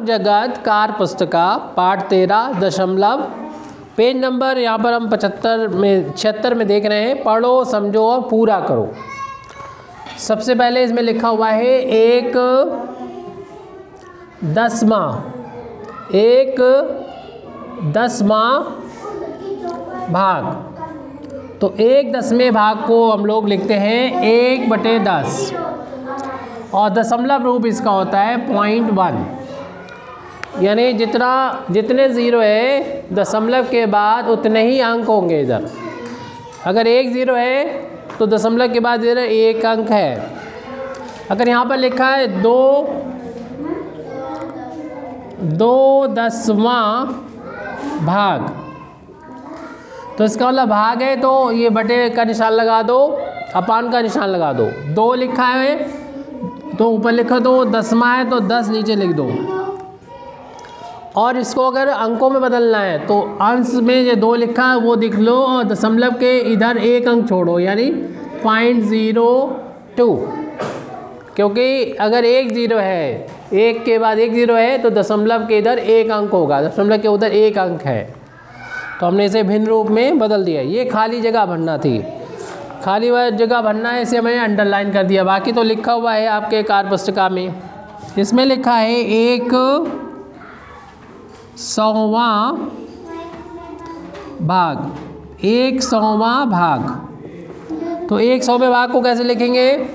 अंक जगत कार पुस्तिका पाठ 13 दशमलव पेज नंबर यहाँ पर हम 76 में देख रहे हैं। पढ़ो समझो और पूरा करो। सबसे पहले इसमें लिखा हुआ है 1/10 भाग। तो 1/10 भाग को हम लोग लिखते हैं 1/10 और दशमलव रूप इसका होता है 0.1, यानी जितने ज़ीरो है दशमलव के बाद उतने ही अंक होंगे। इधर अगर 1 0 है तो दशमलव के बाद इधर 1 अंक है। अगर यहाँ पर लिखा है 2/10 भाग, तो इसका मतलब भाग है तो ये बटे का निशान लगा दो, अपान का निशान लगा दो। 2 लिखा है तो ऊपर लिखो दो, 10वां है तो 10 नीचे लिख दो। और इसको अगर अंकों में बदलना है तो अंश में ये 2 लिखा है वो लिख लो और दशमलव के इधर 1 अंक छोड़ो, यानी 0.02। क्योंकि अगर 1 0 है, 1 के बाद 1 0 है तो दशमलव के इधर 1 अंक होगा, दशमलव के उधर 1 अंक है। तो हमने इसे भिन्न रूप में बदल दिया। ये खाली जगह भरना थी, खाली वह जगह भरना है, इसे मैंने अंडरलाइन कर दिया। बाकी तो लिखा हुआ है आपके कार्य पुस्तिका में। इसमें लिखा है 1/100 भाग, 1/100 भाग। तो 1/100 भाग को कैसे लिखेंगे?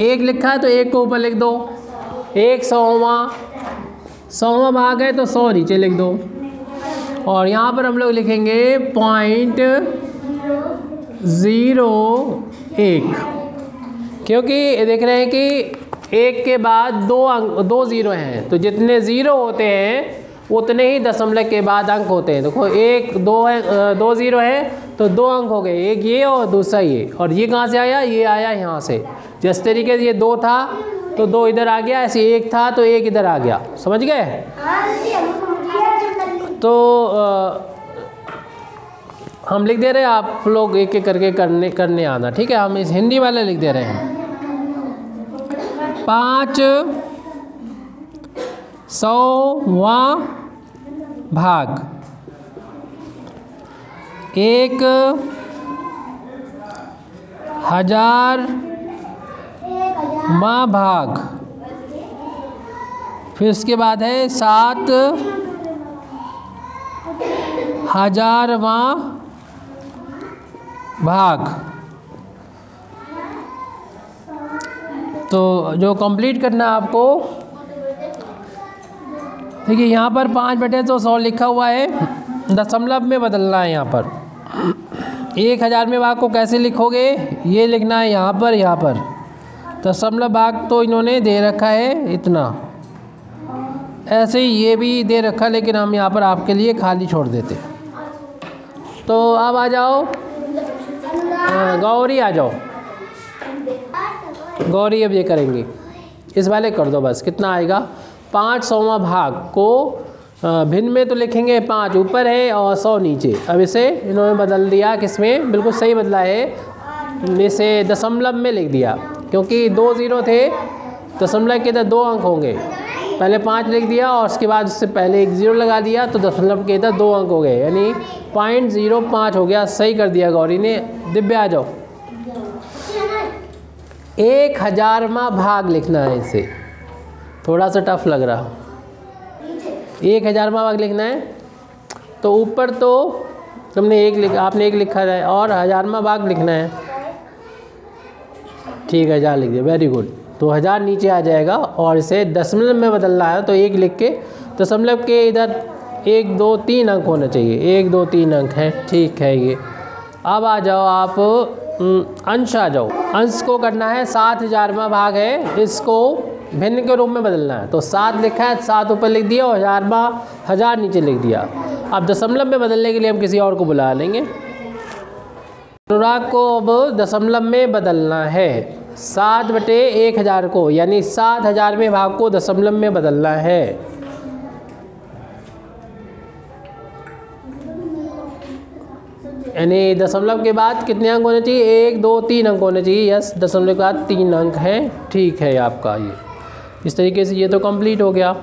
1 लिखा है तो 1 को ऊपर लिख दो, 1/100 भाग है तो 100 नीचे लिख दो। और यहाँ पर हम लोग लिखेंगे 0.01, क्योंकि देख रहे हैं कि 1 के बाद 2 ज़ीरो हैं, तो जितने ज़ीरो होते हैं उतने ही दशमलव के बाद अंक होते हैं। देखो 1 2 है, 2 ज़ीरो है तो 2 अंक हो गए, एक ये और दूसरा ये। और ये कहाँ से आया? ये आया यहाँ से। जिस तरीके से ये 2 था तो 2 इधर आ गया, ऐसे 1 था तो 1 इधर आ गया। समझ गए? तो हम लिख दे रहे हैं, आप लोग एक एक करके करने आना, ठीक है? हम इस हिंदी वाले लिख दे रहे हैं 5/100 भाग, 1,000 भाग। फिर उसके बाद है 7,000 भाग। तो जो कंप्लीट करना आपको, देखिए यहाँ पर 5/100 लिखा हुआ है, दशमलव में बदलना है। यहाँ पर 1,000 भाग को कैसे लिखोगे? ये लिखना है यहाँ पर दशमलव भाग तो इन्होंने दे रखा है इतना, ऐसे ही ये भी दे रखा, लेकिन हम यहाँ पर आपके लिए खाली छोड़ देते। तो अब आ जाओ गौरी, आ जाओ गौरी। अब ये करेंगे, इस वाले कर दो बस। कितना आएगा? 5/100 भाग को भिन्न में तो लिखेंगे 5 ऊपर है और 100 नीचे। अब इसे इन्होंने बदल दिया, किसमें? बिल्कुल सही बदला है, इसे दशमलव में लिख दिया। क्योंकि 2 ज़ीरो थे, दशमलव के इधर 2 अंक होंगे। पहले 5 लिख दिया और उसके बाद उससे पहले 1 0 लगा दिया, तो दशमलव के इधर 2 अंक हो गए, यानी 0.05 हो गया। सही कर दिया गौरी ने। दिव्या आ जाओ। 1,000वां भाग लिखना है, इसे थोड़ा सा टफ लग रहा। 1,000वां भाग लिखना है तो ऊपर तो तुमने 1 लिखा, आपने 1 लिखा है, और 1000वां भाग लिखना है। ठीक है, 1000 लिख दिया, वेरी गुड। तो 1000 नीचे आ जाएगा और इसे दशमलव में बदलना है तो 1 लिख के दशमलव के इधर 1 2 3 अंक होना चाहिए, 1 2 3 अंक हैं। ठीक है ये। अब आ जाओ आप अंश, आ जाओ। अंश को करना है 7,000वां भाग है, इसको भिन्न के रूप में बदलना है। तो 7 लिखा है, 7 ऊपर लिख दिया और 1000 नीचे लिख दिया। अब दशमलव में बदलने के लिए हम किसी और को बुला लेंगे। अनुराग को अब दशमलव में बदलना है, 7/1000 को, यानी 7,000वें भाग को दशमलव में बदलना है। यानी दशमलव के बाद कितने अंक होने चाहिए? 1 2 3 अंक होने चाहिए। यस, दशमलव के बाद 3 अंक हैं। ठीक है आपका ये। इस तरीके से ये तो कंप्लीट हो गया।